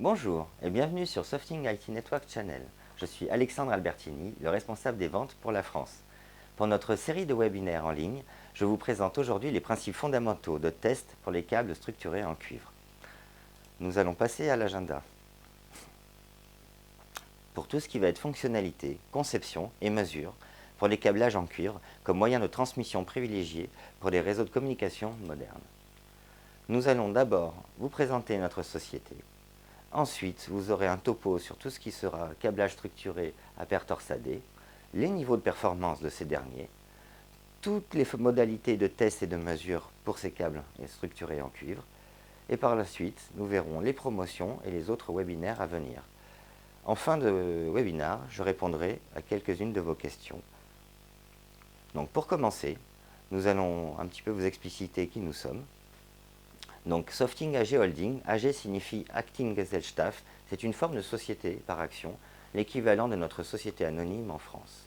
Bonjour et bienvenue sur Softing IT Network Channel. Je suis Alexandre Albertini, le responsable des ventes pour la France. Pour notre série de webinaires en ligne, je vous présente aujourd'hui les principes fondamentaux de test pour les câbles structurés en cuivre. Nous allons passer à l'agenda. Pour tout ce qui va être fonctionnalité, conception et mesure, pour les câblages en cuivre comme moyen de transmission privilégié pour les réseaux de communication modernes. Nous allons d'abord vous présenter notre société. Ensuite, vous aurez un topo sur tout ce qui sera câblage structuré à paire torsadée, les niveaux de performance de ces derniers, toutes les modalités de test et de mesure pour ces câbles structurés en cuivre, et par la suite, nous verrons les promotions et les autres webinaires à venir. En fin de webinaire, je répondrai à quelques-unes de vos questions. Donc pour commencer, nous allons un petit peu vous expliciter qui nous sommes. Donc Softing AG Holding, AG signifie Acting Gesellschaft, c'est une forme de société par action, l'équivalent de notre société anonyme en France.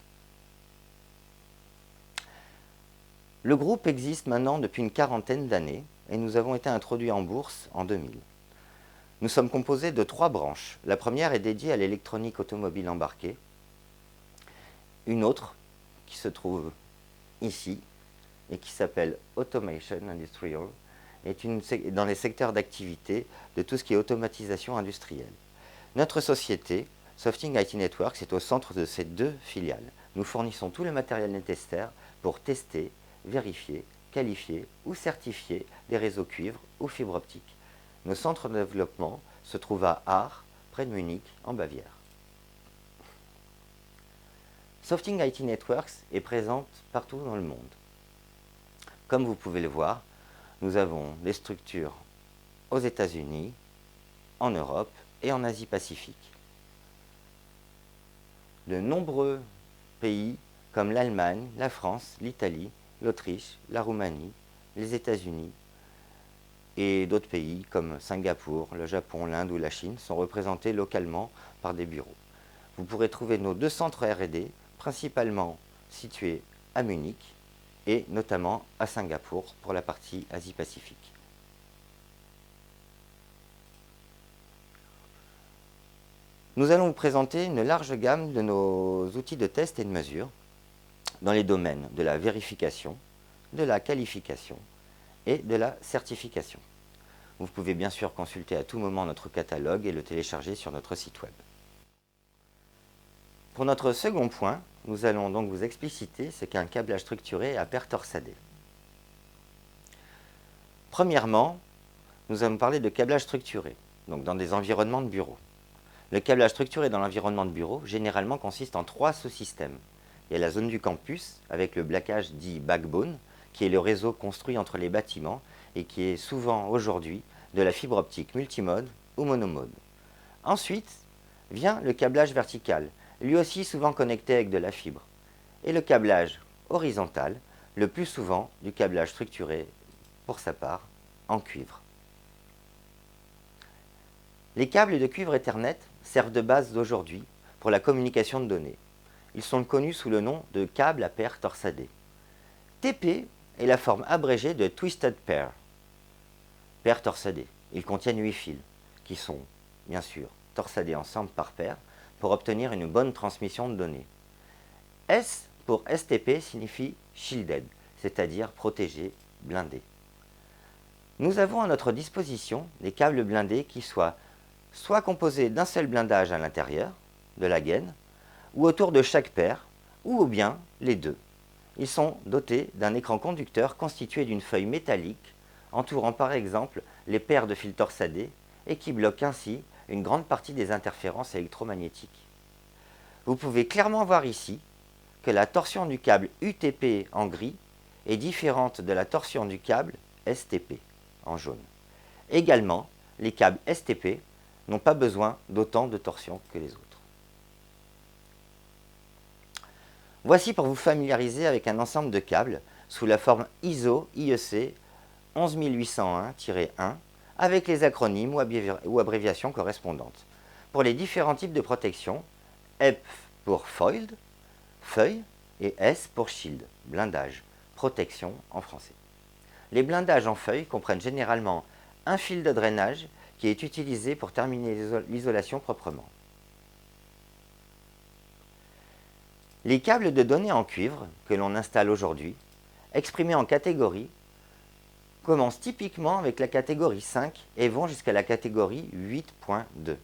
Le groupe existe maintenant depuis une quarantaine d'années et nous avons été introduits en bourse en 2000. Nous sommes composés de 3 branches. La première est dédiée à l'électronique automobile embarquée. Une autre, qui se trouve ici, et qui s'appelle Automation Industrial, est dans les secteurs d'activité de tout ce qui est automatisation industrielle. Notre société, Softing IT Networks, est au centre de ces 2 filiales. Nous fournissons tout le matériel nécessaire pour tester, vérifier, qualifier ou certifier les réseaux cuivre ou fibre optique. Nos centres de développement se trouvent à Aar, près de Munich, en Bavière. Softing IT Networks est présente partout dans le monde. Comme vous pouvez le voir, nous avons des structures aux États-Unis, en Europe et en Asie-Pacifique. De nombreux pays comme l'Allemagne, la France, l'Italie, l'Autriche, la Roumanie, les États-Unis et d'autres pays comme Singapour, le Japon, l'Inde ou la Chine sont représentés localement par des bureaux. Vous pourrez trouver nos 2 centres R&D, principalement situés à Munich et notamment à Singapour pour la partie Asie-Pacifique. Nous allons vous présenter une large gamme de nos outils de test et de mesure dans les domaines de la vérification, de la qualification et de la certification. Vous pouvez bien sûr consulter à tout moment notre catalogue et le télécharger sur notre site web. Pour notre second point, nous allons donc vous expliciter ce qu'est un câblage structuré à paire torsadée. Premièrement, nous allons parler de câblage structuré, donc dans des environnements de bureau. Le câblage structuré dans l'environnement de bureau, généralement, consiste en 3 sous-systèmes. Il y a la zone du campus, avec le blacage dit backbone, qui est le réseau construit entre les bâtiments et qui est souvent aujourd'hui de la fibre optique multimode ou monomode. Ensuite vient le câblage vertical, lui aussi souvent connecté avec de la fibre, et le câblage horizontal, le plus souvent du câblage structuré, pour sa part, en cuivre. Les câbles de cuivre Ethernet servent de base d'aujourd'hui pour la communication de données. Ils sont connus sous le nom de câbles à paire torsadée. TP est la forme abrégée de Twisted Pair, paire torsadée. Ils contiennent 8 fils, qui sont, bien sûr, torsadés ensemble par paire pour obtenir une bonne transmission de données. S pour STP signifie shielded, c'est-à-dire protégé, blindé. Nous avons à notre disposition des câbles blindés qui soient soit composés d'un seul blindage à l'intérieur, de la gaine, ou autour de chaque paire, ou bien les deux. Ils sont dotés d'un écran conducteur constitué d'une feuille métallique entourant par exemple les paires de fils torsadés et qui bloquent ainsi une grande partie des interférences électromagnétiques. Vous pouvez clairement voir ici que la torsion du câble UTP en gris est différente de la torsion du câble STP en jaune. Également, les câbles STP n'ont pas besoin d'autant de torsion que les autres. Voici pour vous familiariser avec un ensemble de câbles sous la forme ISO IEC 11801-1 avec les acronymes ou abréviations correspondantes. Pour les différents types de protection, F pour foiled, feuille, et S pour shield, blindage, protection en français. Les blindages en feuille comprennent généralement un fil de drainage qui est utilisé pour terminer l'isolation proprement. Les câbles de données en cuivre que l'on installe aujourd'hui, exprimés en catégories, commencent typiquement avec la catégorie 5 et vont jusqu'à la catégorie 8.2.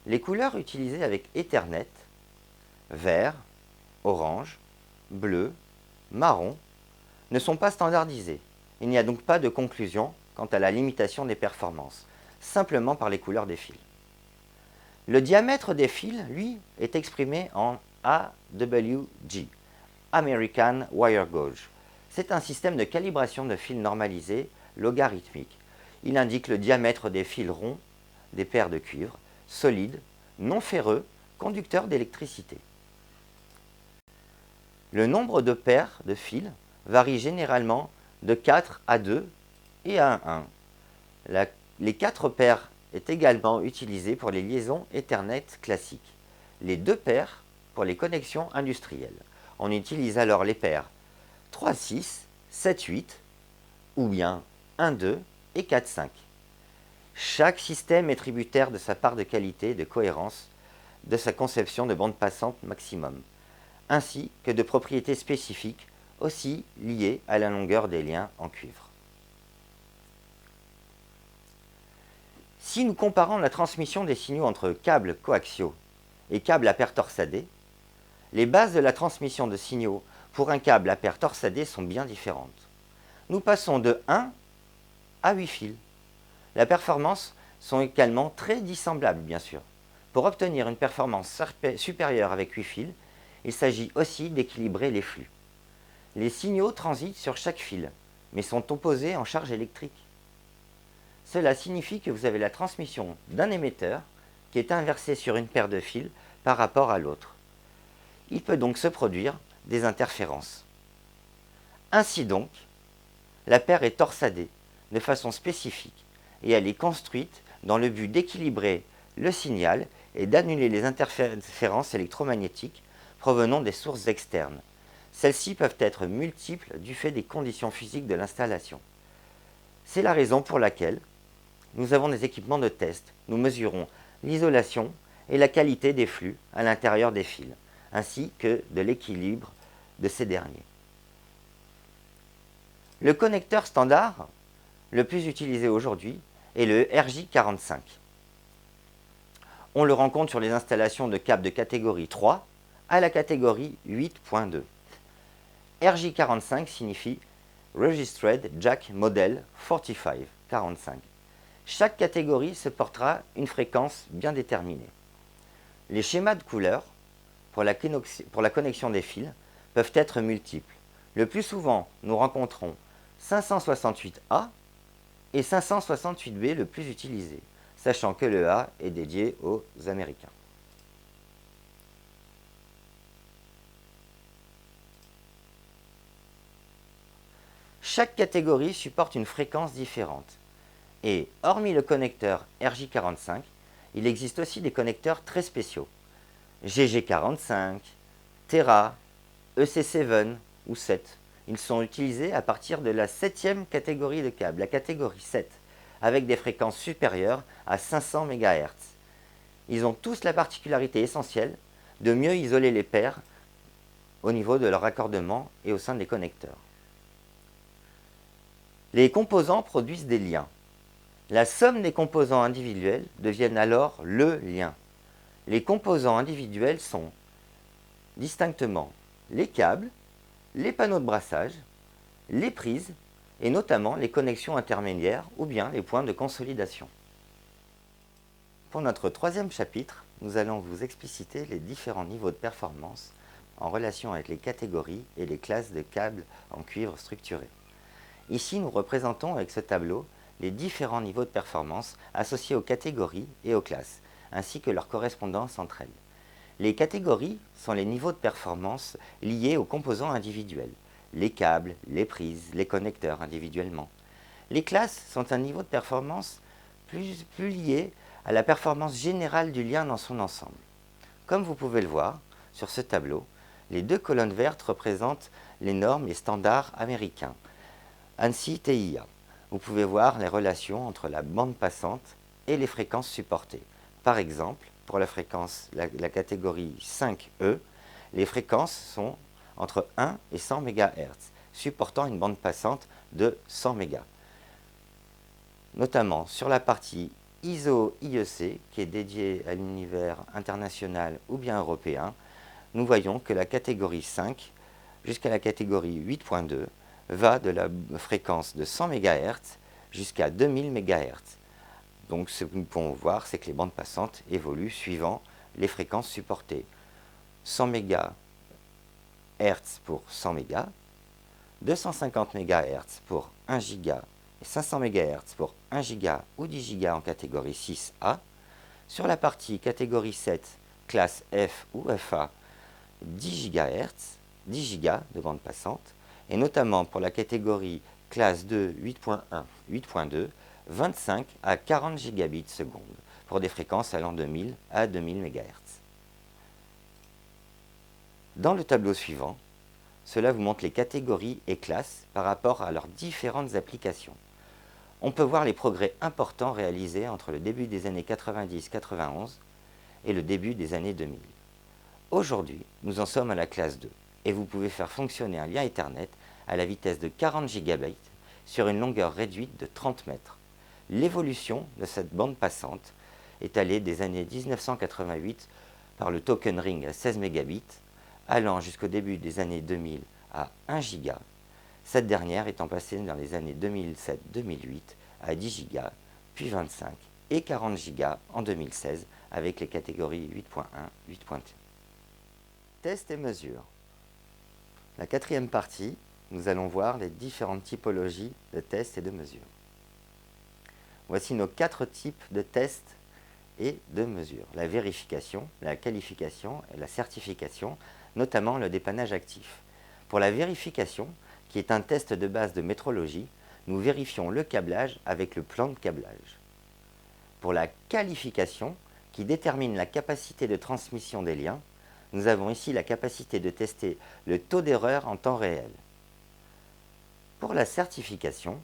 Les couleurs utilisées avec Ethernet, vert, orange, bleu, marron, ne sont pas standardisées. Il n'y a donc pas de conclusion quant à la limitation des performances, simplement par les couleurs des fils. Le diamètre des fils, lui, est exprimé en AWG, American Wire Gauge. C'est un système de calibration de fils normalisé logarithmique. Il indique le diamètre des fils ronds des paires de cuivre, solides, non ferreux, conducteurs d'électricité. Le nombre de paires de fils varie généralement de 4 à 2 et à 1. Les 4 paires est également utilisées pour les liaisons Ethernet classiques. Les 2 paires pour les connexions industrielles. On utilise alors les paires 3-6, 7-8 ou bien 1-2 et 4-5. Chaque système est tributaire de sa part de qualité et de cohérence de sa conception de bande passante maximum, ainsi que de propriétés spécifiques aussi liées à la longueur des liens en cuivre. Si nous comparons la transmission des signaux entre câbles coaxiaux et câbles à paire torsadée, les bases de la transmission de signaux pour un câble à paire torsadée sont bien différentes. Nous passons de 1 à 8 fils. Les performances sont également très dissemblables, bien sûr. Pour obtenir une performance supérieure avec 8 fils, il s'agit aussi d'équilibrer les flux. Les signaux transitent sur chaque fil, mais sont opposés en charge électrique. Cela signifie que vous avez la transmission d'un émetteur qui est inversé sur une paire de fils par rapport à l'autre. Il peut donc se produire des interférences. Ainsi donc, la paire est torsadée de façon spécifique et elle est construite dans le but d'équilibrer le signal et d'annuler les interférences électromagnétiques provenant des sources externes. Celles-ci peuvent être multiples du fait des conditions physiques de l'installation. C'est la raison pour laquelle nous avons des équipements de test. Nous mesurons l'isolation et la qualité des flux à l'intérieur des fils, ainsi que de l'équilibre de ces derniers. Le connecteur standard le plus utilisé aujourd'hui est le RJ45. On le rencontre sur les installations de câbles de catégorie 3 à la catégorie 8.2. RJ45 signifie Registered Jack Model 45. Chaque catégorie se portera une fréquence bien déterminée. Les schémas de couleurs pour la connexion des fils peuvent être multiples. Le plus souvent, nous rencontrons 568A et 568B le plus utilisé, sachant que le A est dédié aux Américains. Chaque catégorie supporte une fréquence différente. Et hormis le connecteur RJ45, il existe aussi des connecteurs très spéciaux. GG45, Tera, EC7 ou 7. Ils sont utilisés à partir de la 7e catégorie de câbles, la catégorie 7, avec des fréquences supérieures à 500 MHz. Ils ont tous la particularité essentielle de mieux isoler les paires au niveau de leur raccordement et au sein des connecteurs. Les composants produisent des liens. La somme des composants individuels deviennent alors le lien. Les composants individuels sont distinctement les câbles, les panneaux de brassage, les prises et notamment les connexions intermédiaires ou bien les points de consolidation. Pour notre troisième chapitre, nous allons vous expliciter les différents niveaux de performance en relation avec les catégories et les classes de câbles en cuivre structurés. Ici, nous représentons avec ce tableau les différents niveaux de performance associés aux catégories et aux classes, ainsi que leur correspondance entre elles. Les catégories sont les niveaux de performance liés aux composants individuels, les câbles, les prises, les connecteurs individuellement. Les classes sont un niveau de performance plus lié à la performance générale du lien dans son ensemble. Comme vous pouvez le voir sur ce tableau, les deux colonnes vertes représentent les normes et standards américains, ANSI TIA. Vous pouvez voir les relations entre la bande passante et les fréquences supportées. Par exemple, pour la la catégorie 5E, les fréquences sont entre 1 et 100 MHz, supportant une bande passante de 100 MHz. Notamment sur la partie ISO-IEC, qui est dédiée à l'univers international ou bien européen, nous voyons que la catégorie 5 jusqu'à la catégorie 8.2 va de la fréquence de 100 MHz jusqu'à 2000 MHz. Donc ce que nous pouvons voir, c'est que les bandes passantes évoluent suivant les fréquences supportées. 100 MHz pour 100 MHz, 250 MHz pour 1 Go et 500 MHz pour 1 Go ou 10 Go en catégorie 6A. Sur la partie catégorie 7, classe F ou FA, 10 GHz, 10 Go de bande passante, et notamment pour la catégorie classe 2, 8.1, 8.2, 25 à 40 gigabits seconde, pour des fréquences allant de 1000 à 2000 MHz. Dans le tableau suivant, cela vous montre les catégories et classes par rapport à leurs différentes applications. On peut voir les progrès importants réalisés entre le début des années 90-91 et le début des années 2000. Aujourd'hui, nous en sommes à la classe 2 et vous pouvez faire fonctionner un lien Ethernet à la vitesse de 40 Gb sur une longueur réduite de 30 mètres. L'évolution de cette bande passante est allée des années 1988 par le token ring à 16 Mbps, allant jusqu'au début des années 2000 à 1 Go, cette dernière étant passée dans les années 2007-2008 à 10 Go, puis 25 et 40 Go en 2016 avec les catégories 8.1, 8.2. Test et mesure. La quatrième partie, nous allons voir les différentes typologies de tests et de mesures. Voici nos 4 types de tests et de mesures. La vérification, la qualification et la certification, notamment le dépannage actif. Pour la vérification, qui est un test de base de métrologie, nous vérifions le câblage avec le plan de câblage. Pour la qualification, qui détermine la capacité de transmission des liens, nous avons ici la capacité de tester le taux d'erreur en temps réel. Pour la certification,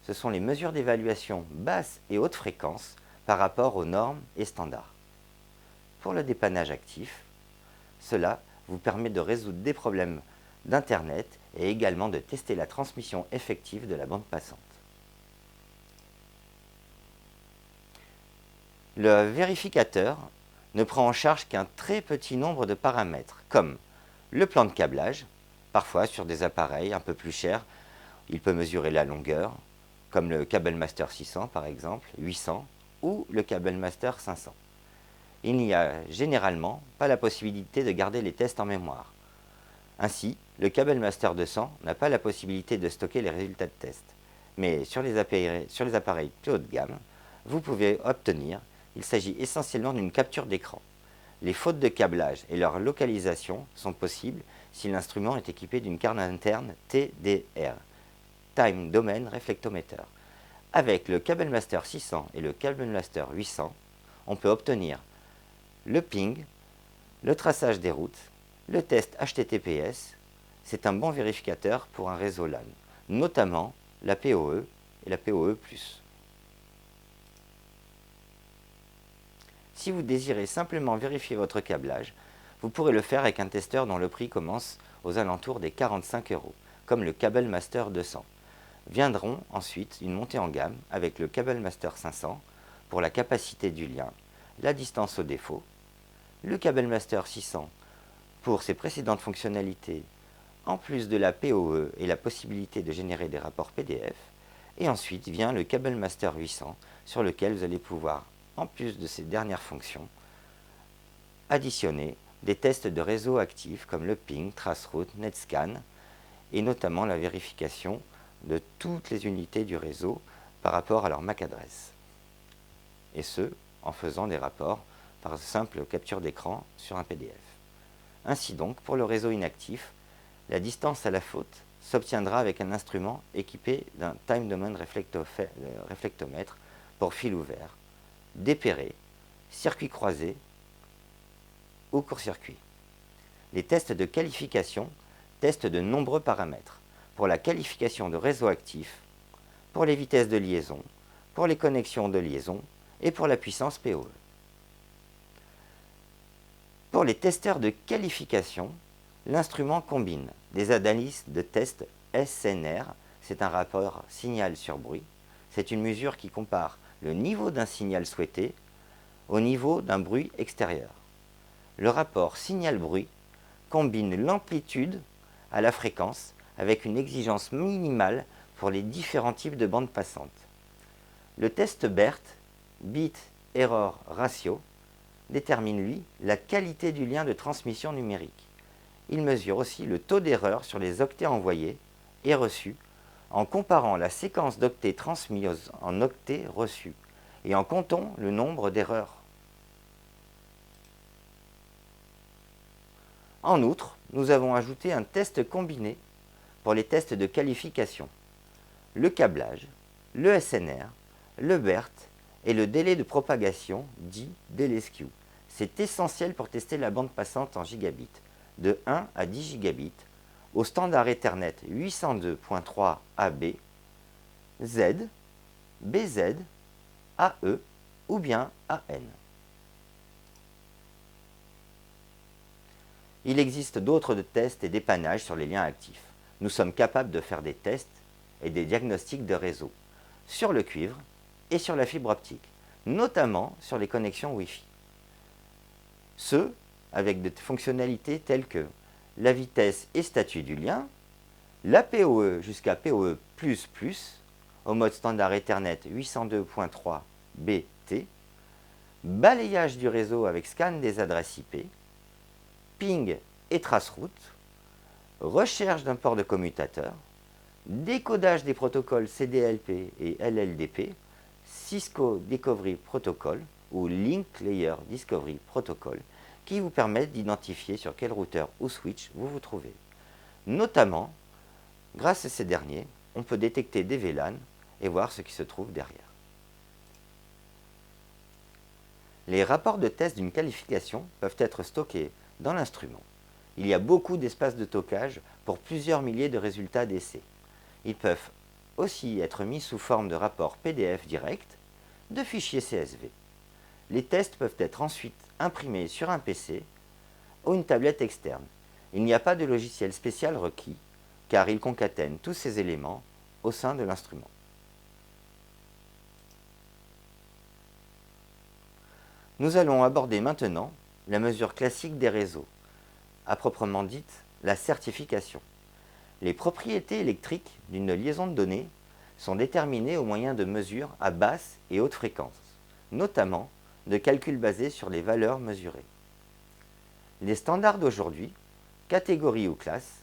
ce sont les mesures d'évaluation basse et haute fréquence par rapport aux normes et standards. Pour le dépannage actif, cela vous permet de résoudre des problèmes d'Internet et également de tester la transmission effective de la bande passante. Le vérificateur ne prend en charge qu'un très petit nombre de paramètres, comme le plan de câblage, parfois sur des appareils un peu plus chers, il peut mesurer la longueur, comme le Cable Master 600 par exemple, 800, ou le Cable Master 500. Il n'y a généralement pas la possibilité de garder les tests en mémoire. Ainsi, le Cable Master 200 n'a pas la possibilité de stocker les résultats de test. Mais sur les appareils plus haut de gamme, vous pouvez obtenir, il s'agit essentiellement d'une capture d'écran. Les fautes de câblage et leur localisation sont possibles si l'instrument est équipé d'une carte interne TDR, Time Domain Reflectometer. Avec le Cable Master 600 et le Cable Master 800, on peut obtenir le ping, le traçage des routes, le test HTTPS. C'est un bon vérificateur pour un réseau LAN, notamment la PoE et la PoE+. Si vous désirez simplement vérifier votre câblage, vous pourrez le faire avec un testeur dont le prix commence aux alentours des 45 €, comme le Cable Master 200. Viendront ensuite une montée en gamme avec le Cable Master 500 pour la capacité du lien, la distance au défaut, le Cable Master 600 pour ses précédentes fonctionnalités, en plus de la PoE et la possibilité de générer des rapports PDF, et ensuite vient le Cable Master 800 sur lequel vous allez pouvoir, en plus de ces dernières fonctions, additionner des tests de réseau actifs comme le ping, traceroute, netscan, et notamment la vérification de toutes les unités du réseau par rapport à leur MAC adresse. Et ce, en faisant des rapports par simple capture d'écran sur un PDF. Ainsi donc, pour le réseau inactif, la distance à la faute s'obtiendra avec un instrument équipé d'un Time Domain Reflectomètre pour fil ouvert, dépéré, circuit croisé ou court-circuit. Les tests de qualification testent de nombreux paramètres pour la qualification de réseau actif, pour les vitesses de liaison, pour les connexions de liaison et pour la puissance PoE. Pour les testeurs de qualification, l'instrument combine des analyses de test SNR, c'est un rapport signal sur bruit. C'est une mesure qui compare le niveau d'un signal souhaité au niveau d'un bruit extérieur. Le rapport signal-bruit combine l'amplitude à la fréquence avec une exigence minimale pour les différents types de bandes passantes. Le test BERT, Bit Error Ratio, détermine, lui, la qualité du lien de transmission numérique. Il mesure aussi le taux d'erreur sur les octets envoyés et reçus en comparant la séquence d'octets transmis en octets reçus et en comptant le nombre d'erreurs. En outre, nous avons ajouté un test combiné pour les tests de qualification. Le câblage, le SNR, le BERT et le délai de propagation, dit délai skew. C'est essentiel pour tester la bande passante en gigabits, de 1 à 10 gigabits, au standard Ethernet 802.3 AB, Z, BZ, AE ou bien AN. Il existe d'autres tests et dépannages sur les liens actifs. Nous sommes capables de faire des tests et des diagnostics de réseau sur le cuivre et sur la fibre optique, notamment sur les connexions Wi-Fi. Ceux avec des fonctionnalités telles que la vitesse et statut du lien, la PoE jusqu'à PoE++, au mode standard Ethernet 802.3 BT, balayage du réseau avec scan des adresses IP, ping et traceroute, recherche d'un port de commutateur, décodage des protocoles CDLP et LLDP, Cisco Discovery Protocol ou Link Layer Discovery Protocol, qui vous permettent d'identifier sur quel routeur ou switch vous vous trouvez. Notamment, grâce à ces derniers, on peut détecter des VLAN et voir ce qui se trouve derrière. Les rapports de test d'une qualification peuvent être stockés dans l'instrument. Il y a beaucoup d'espace de stockage pour plusieurs milliers de résultats d'essais. Ils peuvent aussi être mis sous forme de rapports PDF direct, de fichiers CSV. Les tests peuvent être ensuite imprimés sur un PC ou une tablette externe. Il n'y a pas de logiciel spécial requis, car il concatène tous ces éléments au sein de l'instrument. Nous allons aborder maintenant la mesure classique des réseaux, à proprement dite la certification. Les propriétés électriques d'une liaison de données sont déterminées au moyen de mesures à basse et haute fréquence, notamment de calculs basés sur les valeurs mesurées. Les standards d'aujourd'hui, catégories ou classes,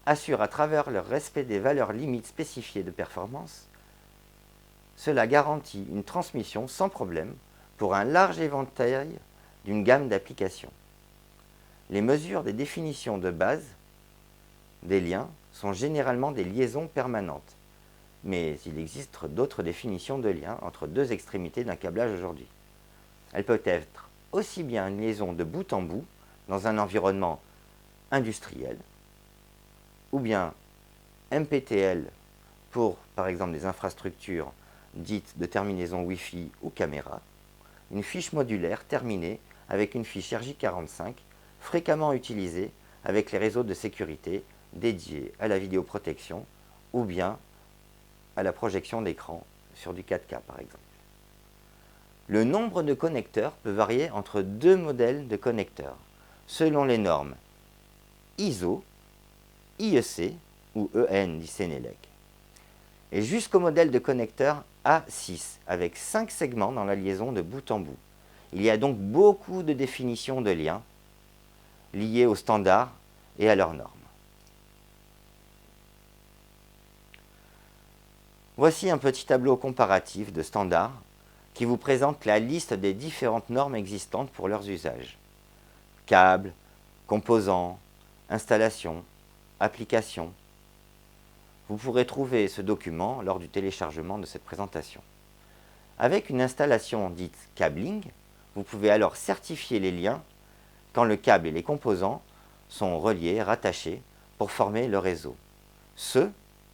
assurent à travers leur respect des valeurs limites spécifiées de performance. Cela garantit une transmission sans problème pour un large éventail d'une gamme d'applications. Les mesures des définitions de base des liens sont généralement des liaisons permanentes, mais il existe d'autres définitions de liens entre deux extrémités d'un câblage aujourd'hui. Elle peut être aussi bien une liaison de bout en bout dans un environnement industriel, ou bien MPTL pour, par exemple, des infrastructures dites de terminaison Wi-Fi ou caméra, une fiche modulaire terminée avec une fiche RJ45 fréquemment utilisée avec les réseaux de sécurité dédiés à la vidéoprotection ou bien à la projection d'écran sur du 4K par exemple. Le nombre de connecteurs peut varier entre deux modèles de connecteurs, selon les normes ISO, IEC ou EN dit Senelec, et jusqu'au modèle de connecteur A6 avec 5 segments dans la liaison de bout en bout. Il y a donc beaucoup de définitions de liens liées aux standards et à leurs normes. Voici un petit tableau comparatif de standards qui vous présente la liste des différentes normes existantes pour leurs usages. Câbles, composants, installations, applications. Vous pourrez trouver ce document lors du téléchargement de cette présentation. Avec une installation dite cabling, vous pouvez alors certifier les liens quand le câble et les composants sont reliés, rattachés, pour former le réseau. Ce,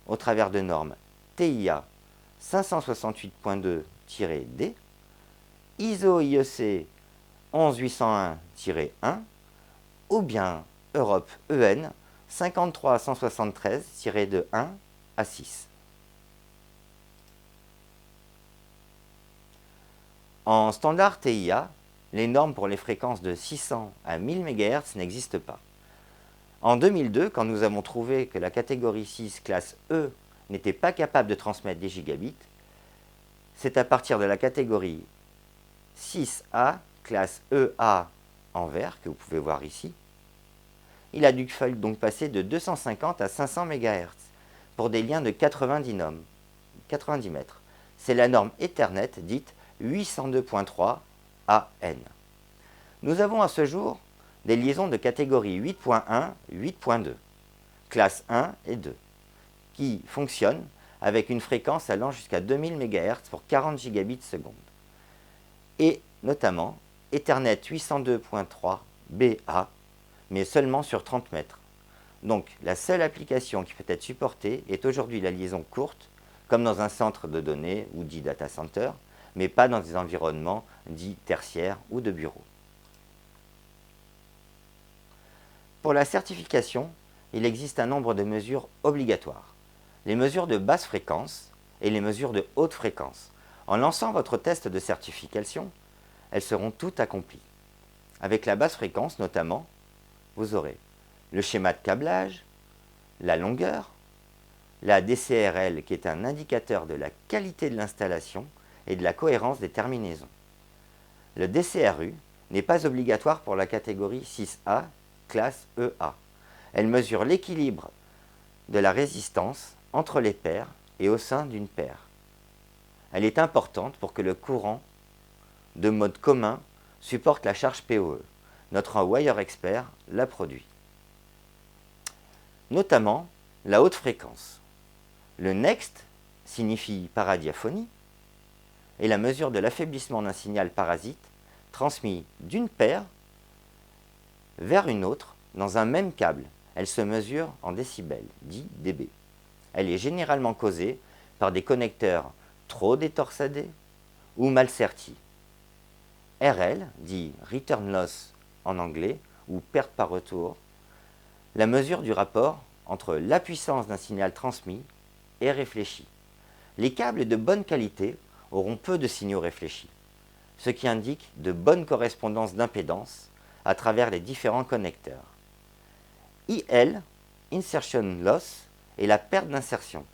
au travers de normes TIA 568.2-D ISO IEC 11801-1 ou bien Europe EN 53173-de 1 à 6. En standard TIA, les normes pour les fréquences de 600 à 1000 MHz n'existent pas. En 2002, quand nous avons trouvé que la catégorie 6 classe E n'était pas capable de transmettre des gigabits, c'est à partir de la catégorie 6A classe EA en vert, que vous pouvez voir ici, il a fallu donc passer de 250 à 500 MHz pour des liens de 90 mètres. C'est la norme Ethernet dite 802.3 AN. Nous avons à ce jour des liaisons de catégorie 8.1, 8.2, classe 1 et 2, qui fonctionnent avec une fréquence allant jusqu'à 2000 MHz pour 40 gigabits seconde. Et notamment Ethernet 802.3 BA, mais seulement sur 30 mètres. Donc la seule application qui peut être supportée est aujourd'hui la liaison courte, comme dans un centre de données ou dit data center, mais pas dans des environnements dits tertiaires ou de bureaux. Pour la certification, il existe un nombre de mesures obligatoires. Les mesures de basse fréquence et les mesures de haute fréquence. En lançant votre test de certification, elles seront toutes accomplies. Avec la basse fréquence notamment, vous aurez le schéma de câblage, la longueur, la DCRL qui est un indicateur de la qualité de l'installation et de la cohérence des terminaisons. Le DCRU n'est pas obligatoire pour la catégorie 6A, classe EA. Elle mesure l'équilibre de la résistance entre les paires et au sein d'une paire. Elle est importante pour que le courant de mode commun supporte la charge PoE. Notre Wire Expert l'a produit. Notamment la haute fréquence. Le next signifie paradiaphonie et la mesure de l'affaiblissement d'un signal parasite transmis d'une paire vers une autre dans un même câble. Elle se mesure en décibels, dit dB. Elle est généralement causée par des connecteurs trop détorsadés ou mal sertis. RL, dit Return Loss en anglais, ou perte par retour, la mesure du rapport entre la puissance d'un signal transmis et réfléchi. Les câbles de bonne qualité auront peu de signaux réfléchis, ce qui indique de bonnes correspondances d'impédance à travers les différents connecteurs. IL, Insertion Loss, est la perte d'insertion.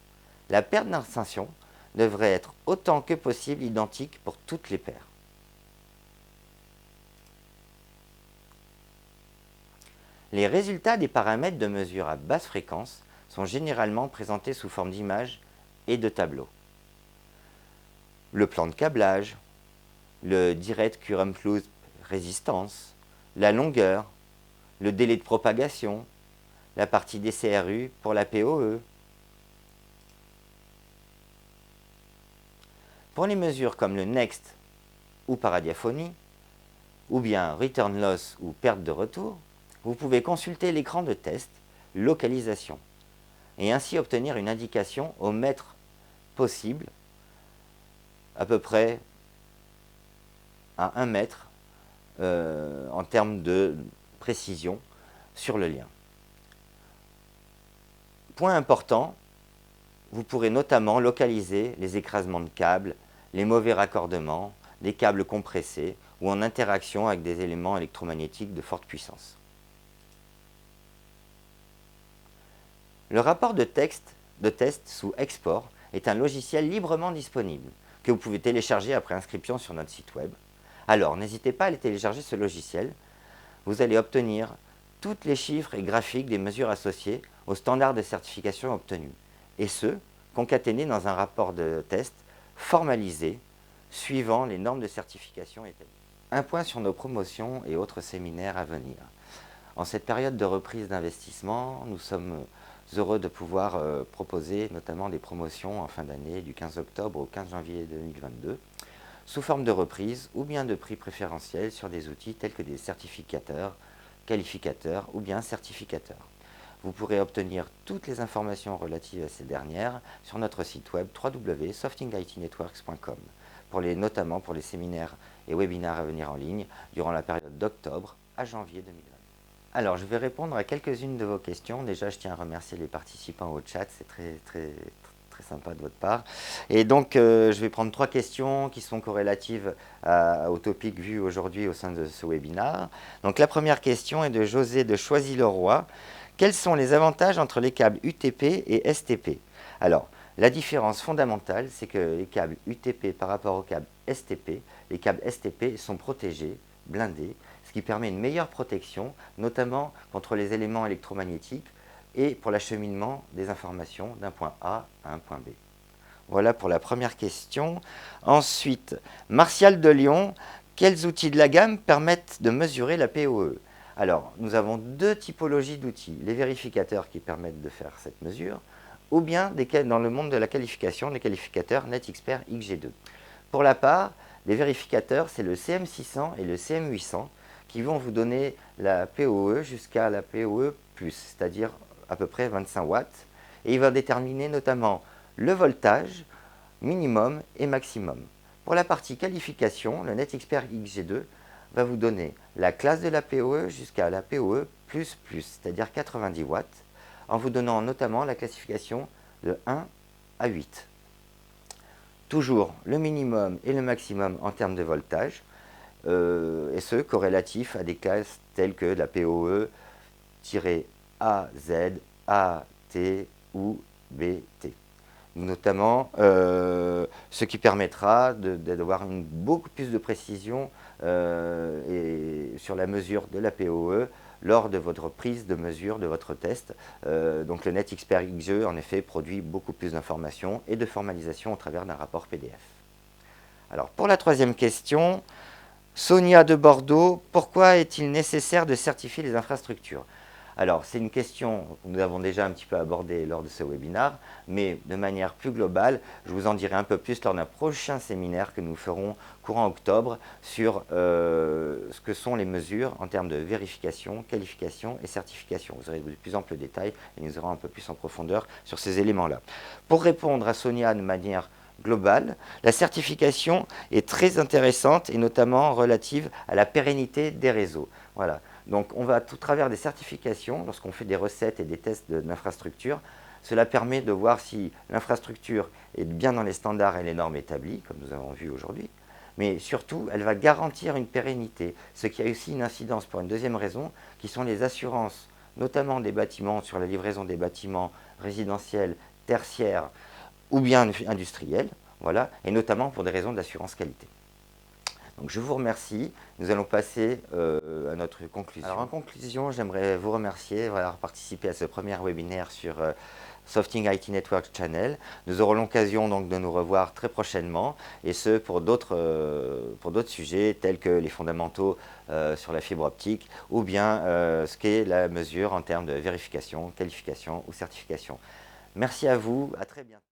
La perte d'insertion devrait être autant que possible identique pour toutes les paires. Les résultats des paramètres de mesure à basse fréquence sont généralement présentés sous forme d'images et de tableaux. Le plan de câblage, le direct current loop résistance, la longueur, le délai de propagation, la partie des CRU pour la PoE. Pour les mesures comme le next ou paradiaphonie, ou bien return loss ou perte de retour, vous pouvez consulter l'écran de test localisation et ainsi obtenir une indication au mètre possible, à peu près à 1 mètre en termes de précision sur le lien. Point important, vous pourrez notamment localiser les écrasements de câbles, les mauvais raccordements, des câbles compressés ou en interaction avec des éléments électromagnétiques de forte puissance. Le rapport de test sous export est un logiciel librement disponible que vous pouvez télécharger après inscription sur notre site web. Alors, n'hésitez pas à aller télécharger ce logiciel. Vous allez obtenir tous les chiffres et graphiques des mesures associées aux standards de certification obtenus, et ce, concaténés dans un rapport de test formalisé suivant les normes de certification établies. Un point sur nos promotions et autres séminaires à venir. En cette période de reprise d'investissement, nous sommes heureux de pouvoir proposer notamment des promotions en fin d'année du 15 octobre au 15 janvier 2022 sous forme de reprise ou bien de prix préférentiels sur des outils tels que des certificateurs, qualificateurs ou bien certificateurs. Vous pourrez obtenir toutes les informations relatives à ces dernières sur notre site web www.softingitnetworks.com, notamment pour les séminaires et webinaires à venir en ligne durant la période d'octobre à janvier 2020. Alors, je vais répondre à quelques-unes de vos questions. Déjà, je tiens à remercier les participants au chat, c'est très sympa de votre part. Et donc, je vais prendre 3 questions qui sont corrélatives au topic vu aujourd'hui au sein de ce webinaire. Donc, la première question est de José de Choisy-le-Roi. Quels sont les avantages entre les câbles UTP et STP? Alors, la différence fondamentale, c'est que les câbles UTP par rapport aux câbles STP, les câbles STP sont protégés, blindés, ce qui permet une meilleure protection, notamment contre les éléments électromagnétiques et pour l'acheminement des informations d'un point A à un point B. Voilà pour la première question. Ensuite, Martial de Lyon, quels outils de la gamme permettent de mesurer la POE? Alors, nous avons 2 typologies d'outils, les vérificateurs qui permettent de faire cette mesure, ou bien dans le monde de la qualification, les qualificateurs NetXpert XG2. Pour la part, les vérificateurs, c'est le CM600 et le CM800 qui vont vous donner la POE jusqu'à la POE+, c'est-à-dire à peu près 25 watts, et il va déterminer notamment le voltage minimum et maximum. Pour la partie qualification, le NetXpert XG2 va vous donner la classe de la POE jusqu'à la POE++, c'est-à-dire 90 watts, en vous donnant notamment la classification de 1 à 8. Toujours le minimum et le maximum en termes de voltage, et ce corrélatif à des classes telles que la POE-AZ, AT ou BT. Notamment, ce qui permettra d'avoir beaucoup plus de précision sur la mesure de la POE lors de votre prise de mesure de votre test. Donc le NetXpert XG, en effet, produit beaucoup plus d'informations et de formalisation au travers d'un rapport PDF. Alors, pour la troisième question, Sonia de Bordeaux, pourquoi est-il nécessaire de certifier les infrastructures? Alors, c'est une question que nous avons déjà un petit peu abordée lors de ce webinaire, mais de manière plus globale, je vous en dirai un peu plus lors d'un prochain séminaire que nous ferons courant octobre sur ce que sont les mesures en termes de vérification, qualification et certification. Vous aurez de plus amples détails et nous irons un peu plus en profondeur sur ces éléments-là. Pour répondre à Sonia de manière globale, la certification est très intéressante et notamment relative à la pérennité des réseaux. Voilà. Donc on va, au travers des certifications, lorsqu'on fait des recettes et des tests d'infrastructure, cela permet de voir si l'infrastructure est bien dans les standards et les normes établies, comme nous avons vu aujourd'hui, mais surtout, elle va garantir une pérennité, ce qui a aussi une incidence pour une deuxième raison, qui sont les assurances, notamment des bâtiments, sur la livraison des bâtiments résidentiels, tertiaires ou bien industriels, voilà, et notamment pour des raisons d'assurance qualité. Donc je vous remercie. Nous allons passer à notre conclusion. Alors en conclusion, j'aimerais vous remercier d'avoir participé à ce premier webinaire sur Softing IT Network Channel. Nous aurons l'occasion donc de nous revoir très prochainement, et ce pour d'autres sujets tels que les fondamentaux sur la fibre optique, ou bien ce qu'est la mesure en termes de vérification, qualification ou certification. Merci à vous, à très bientôt.